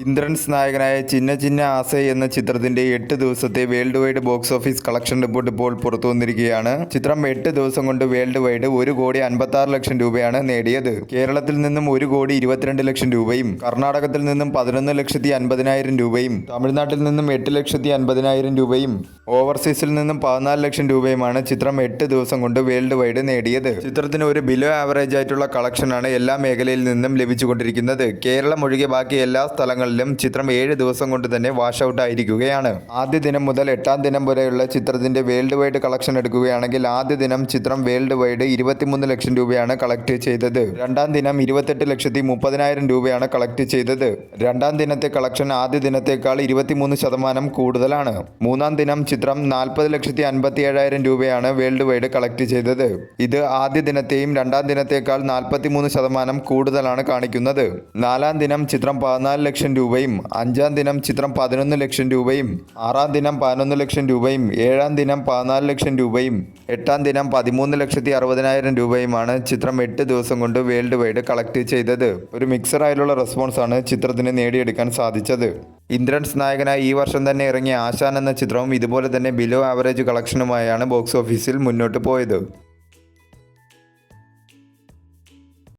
ഇന്ദ്രൻസ് നായകനായ ചിന്ന ചിന്ന ആസൈ എന്ന ചിത്രത്തിന്റെ 8 ദിവസത്തെ world wide box office collection report ഇപ്പോൾ പുറത്തു വന്നിരിക്കുകയാണ്. ചിത്രം 8 ദിവസം കൊണ്ട് വേൾഡ് വൈഡ് 1,56,00,000 രൂപയാണ് നേടിയത്. കേരളത്തിൽ നിന്നും 1,22,00,000 രൂപയും കർണാടകത്തിൽ നിന്നും 11,50,000 രൂപയും തമിഴ്നാട്ടിൽ നിന്നും 8,50,000 രൂപയും ഓവർസീസിൽ നിന്നും 14,00,000 രൂപയുമാണ് ചിത്രം 8 ദിവസം കൊണ്ട് വേൾഡ് വൈഡ് നേടിയത്. ചിത്രത്തിന് ഒരു ബിലോ ആവറേജ് ആയിട്ടുള്ള കളക്ഷനാണ് എല്ലാ മേഖലയിൽ നിന്നും ലഭിച്ചുകൊണ്ടിരിക്കുന്നത്. കേരളം ഒഴികെ ബാക്കി എല്ലാ സ്ഥലങ്ങളിലും ചിത്രം 7 ദിവസം കൊണ്ട് തന്നെ വാഷ് ഔട്ട് ആയിരിക്കുകയാണ്. ആദ്യ ദിനം മുതൽ 8ാം ദിനം വരെയുള്ള ചിത്രത്തിന്റെ വേൾഡ് വൈഡ് കളക്ഷൻ എടുക്കുകയാണെങ്കിൽ ആദ്യ ദിനം ചിത്രം വേൾഡ് വൈഡ് 23 ലക്ഷം രൂപയാണ് കളക്ട് ചെയ്തത്. രണ്ടാം ദിനം 28,30,000 രൂപയാണ് കളക്ട് ചെയ്തത്. രണ്ടാം ദിനത്തെ കളക്ഷൻ ആദ്യ ദിനത്തേക്കാൾ 23% കൂടുതലാണ്. മൂന്നാം ദിനം ചിത്രം 40,57,000 രൂപയാണ് വേൾഡ് വൈഡ് കളക്ട് ചെയ്തത്. ഇത് ആദ്യ ദിനത്തെയും രണ്ടാം ദിനത്തേക്കാൾ 43% കൂടുതലാണ് കാണിക്കുന്നത്. നാലാം ദിനം ചിത്രം 14 ലക്ഷം രൂപയും അഞ്ചാം ദിനം ചിത്രം 11 ലക്ഷം രൂപയും ആറാം ദിനം 11 ലക്ഷം രൂപയും ഏഴാം ദിനം 14 ലക്ഷം രൂപയും എട്ടാം ദിനം 13,60,000 രൂപയുമാണ് ചിത്രം 8 ദിവസം കൊണ്ട് വേൾഡ് വൈഡ് കളക്ട് ചെയ്തത്. ഒരു മിക്സറായുള്ള റെസ്പോൺസാണ് ചിത്രത്തിന് നേടിയെടുക്കാൻ സാധിച്ചത്. ഇന്ദ്രൻസ് നായകനായി ഈ വർഷം തന്നെ ഇറങ്ങിയ ആശാൻ എന്ന ചിത്രവും ഇതുപോലെ തന്നെ ബിലോ ആവറേജ് കളക്ഷനുമായാണ് ബോക്സ് ഓഫീസിൽ മുന്നോട്ട് പോയത്.